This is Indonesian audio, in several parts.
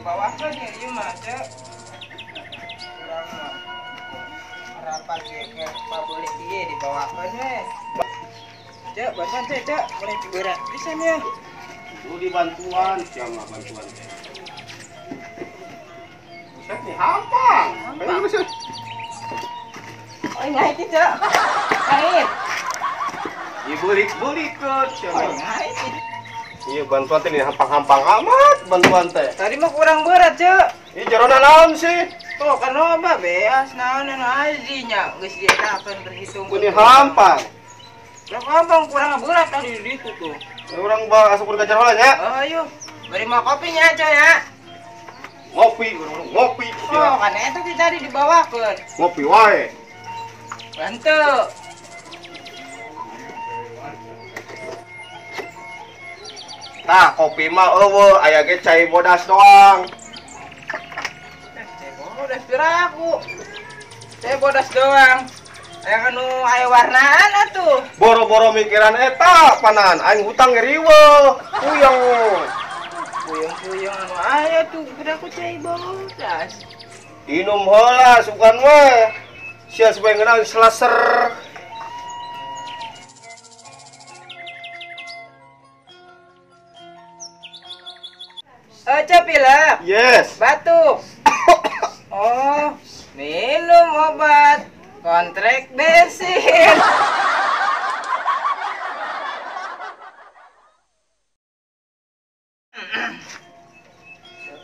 bawahkan ya ieu mah cek. Urang mah rapat ge ke boleh ieu dibawakeun we. Cek, bantuan cek, boleh berat pisan ya. Itu dibantuan, siapa bantuan teh? Buset nih hampang. Ayo buset. Oh nyai itu cek. Air. Dibulik-bulik ke siapa? Oh nyai itu. Iya bantuan teh ini hampang-hampang amat bantuan teh. Tadi mah kurang berat cek. Ini jarona naon sih? Tuh kan loba beas naon azinya geus dietakeun terhitung. Ini hampang. Lah gampang kurang berat tadi di itu tuh. Orang bawa asup ke jalan ya. Ayo, beri mau kopinya aja ya. Ngopi, ngopi. Oh, kan itu tadi dibawakeun. Ngopi wae. Bantu. Nah, kopi mah eueuh, aya ge cai bodas doang. Cai bodas piraku. Cai bodas doang. Aya anu aya warnaan atuh. Boro-boro mikiran eta panan, aing hutang ngeriweuh. Puyeng. Puyeng-puyeng anu aya tuh piraku cai bodas. Inum heula sugan we. Sia supaya ngeunang seleser. Pilek. Yes. Batuk. Oh, minum obat kontrak bensin.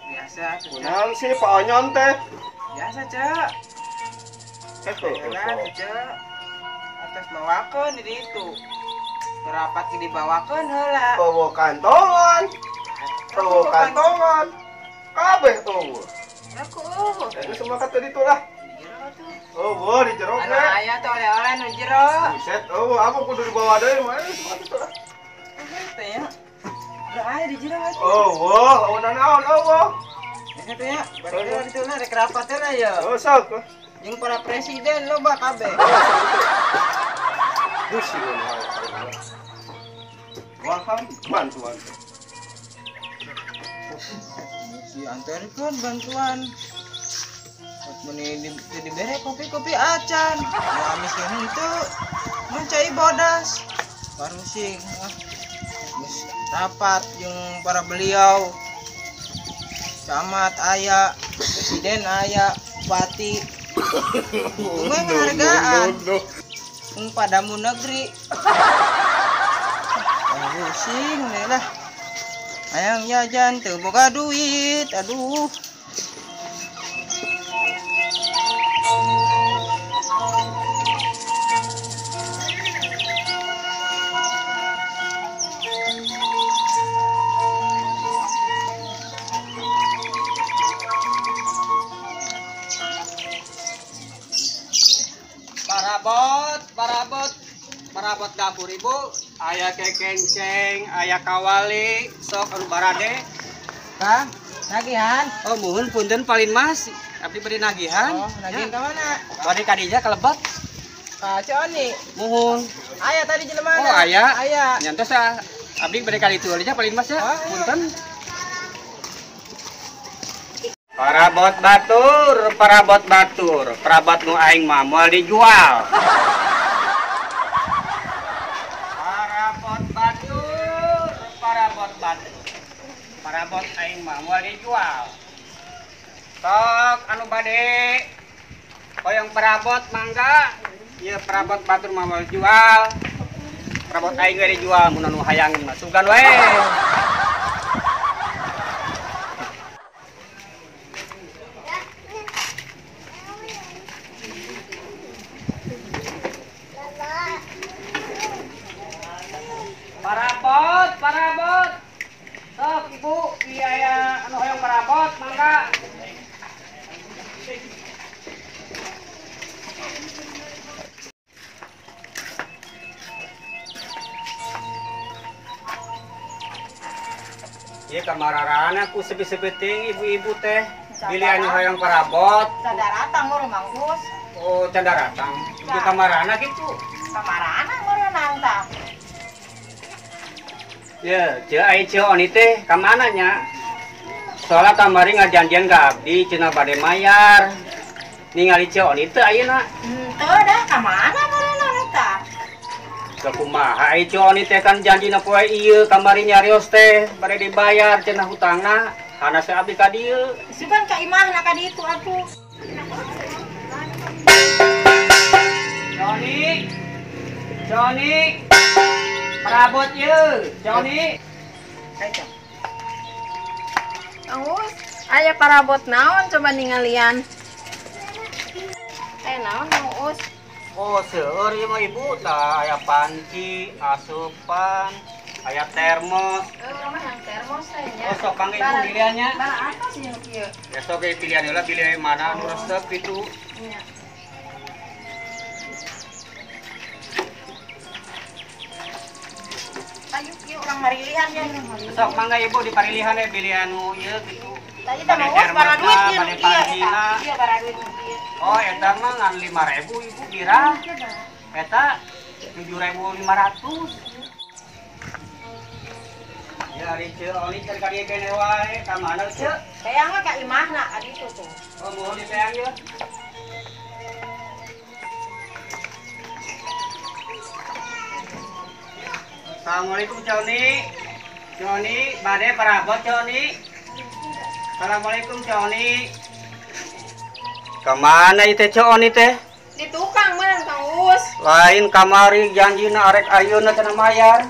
Biasa, Kunaon sih Pak Onyon teh? biasa cek. Jalan cek. Atas bawakeun di ditu. Berapat dibawakeun heula. Bawa kantongan. Bawa kantongan. Kabeh eueuh. Aku Ini semua kata ditu lah. Eueuh di jero anu ge. aya teh oleh-oleh nu jero. Buset, eueuh apa kudu dibawa deui mah semua ditu lah. Teh ya. Udah aya di jero atuh. Eueuh, lawan naon eueuh. Eta ya, bari ditu lah rek rapat teh lah ya. Oh, sok. Jeung para presiden loba kabeh. Dusi waham bantuan. Si antarikeun bantuan. Pas meni dibere kopi-kopi acan. Ya miskin henteu. Mun cai bodas. Baru sing geus rapat jeung para beliau. Camat aya, presiden aya, bupati. Bunga penghargaan. Padamu negeri. Pusing deh lah. Ayang jajan teu boga duit. Aduh. Parabot dapur ibu, aya kekenceng, aya kawali, sok anu barade. Kang, nagihan. Oh muhun punten palin mas, abdi beri nagihan. Oh, nagihan ka mana? Bari kadija kalebet. Ka Cioni. Muhun. Aya tadi jelema. Oh aya. Aya. Nyantos abdi beri kali itu aja palin mas ya. Oh, punten. Parabot batur, parabot nu aing mah moal dijual. Parabot aing mah moal dijual. Sok anu bade hoyong parabot mangga. Ieu parabot batur mah moal dijual. Parabot aing we dijual mun anu hayang mah sugan we. Parabot. Sok ibu, aya anu hoyong parabot mangga. Ieu kamararana ku sebi-sebiting ibu-ibu teh. Pilih anu hoyong parabot. Candaratang meureun mangkus. Oh, candaratang. Ibu kamarana gitu. Kamarana meureun nantang. Ya, ceu ai ceu oni teh ka mana nya? Soalnya kamari ngajanjian ka abdi cenah bade mayar. Ningali Cioni teu ayeuna. Teu dah ka mana meureunna eta? Sakumaha ai Cioni teh kan janjina poe ieu kamari nyarios teh bade dibayar cenah hutangna. Hana si abdi ka dieu. Sugan ka imahna ka ditu atuh. Cioni, perabot ye, Cioni. Kang Us, aya parabot naon coba ningalian. Naon Kang Us? Oh, seueur ieu mah ibu tah aya panci, asupan, aya termos. Urang mah yang termos teh nya. Oh, sok kang ibu pilihannya. Bara apa sih nu kieu? Ya sok ge pilihan heula pilih mana nu resep kitu. Nya. Ayo kieu urang marilihan ya. Sok mangga ibu di parilihan pilihan nu ieu kitu. Tadi teh mah us bara duit ieu nu kieu eta. Ieu bara duit nu kieu. Oh, eta mah ngan 5.000 ibu kira. Eta 7.500. Ya, ari Cioni cari ka dieu kene wae, ka mana Ceu? Kayang mah ka imahna ka ditu tuh. Oh, mohon dipeang ya. Assalamualaikum Cioni. Cioni, bade parabot Cioni. Assalamualaikum Cioni. Kemana itu Cioni teh? Di tukang meureun Kang Us. Lain kamari janjina arek ayeuna cenah mayar.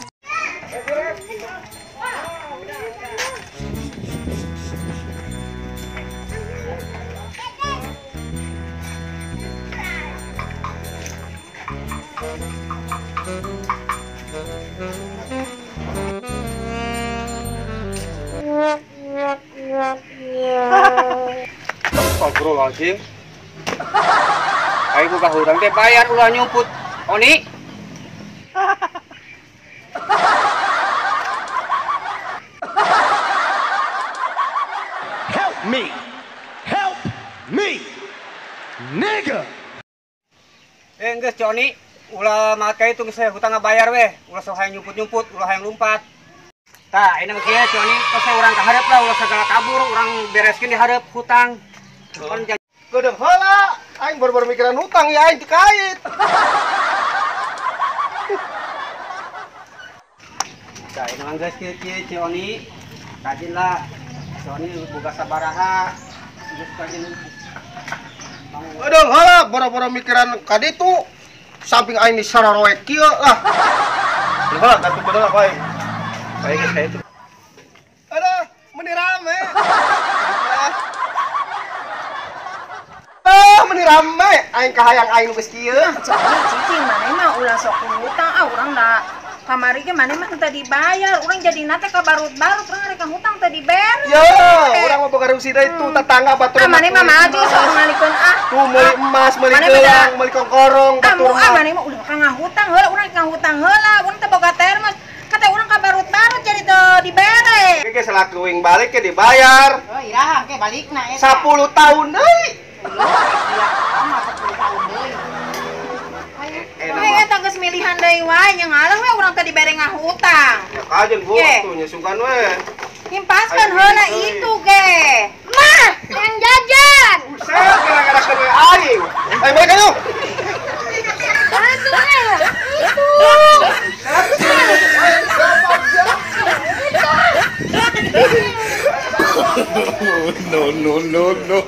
Astagfirullahaladzim. Ayo buka hutang teh bayar ulah nyumput. Oni. Help me! Help me! Nigga! Geus Cioni, ulah make itu geus hutang bayar weh. Ulah sok hayang nyumput-nyumput, ulah hayang lumpat. Tah, ini mah kieu Cioni, tos urang ka hareup lah, ulah sagala kabur, urang bereskeun di hareup hutang. Kon Gedeng heula, aing baru mikiran hutang ya aing dikait. Tah, ini mah geus kieu Cioni. Kajin lah. Cioni boga sabaraha. Geus kajin. Gedeng heula, boro-boro mikiran ka ditu. Samping aing disararoek kieu lah. Heula, katu bener apa aing? Aing geus ka itu. Aduh, meni rame. Meni rame, aing kahayang aing geus kieu. Jadi cicing maneh mah ulah sok hutang urang da kamari ge maneh mah teu dibayar. Urang jadi nate ka barut-barut urang rek hutang teu diberes. Yo, urang mah boga rusi deui tuh tetangga batur. Maneh mah maju sok ngalikeun Tuh meuli emas, meuli gelang, meuli kongkorong batur. Maneh mah ulah ka ngahutang heula, urang ka ngahutang heula. Urang teh boga termos. Kata urang ka barut-barut jadi teu diberes. Ge selaku wing balik ge dibayar. Oh, iraha ke balikna eta. 10 tahun deui. Eta geus milihan deui wae nya ngalah we urang teh dibere ngahutang. Ya kajen Bu, tuh nyusukan we. Himpaskeun heula itu ge. Mah, yang jajan. Saya gara-gara ke we aing. Ayo balik ayo. Itu. No.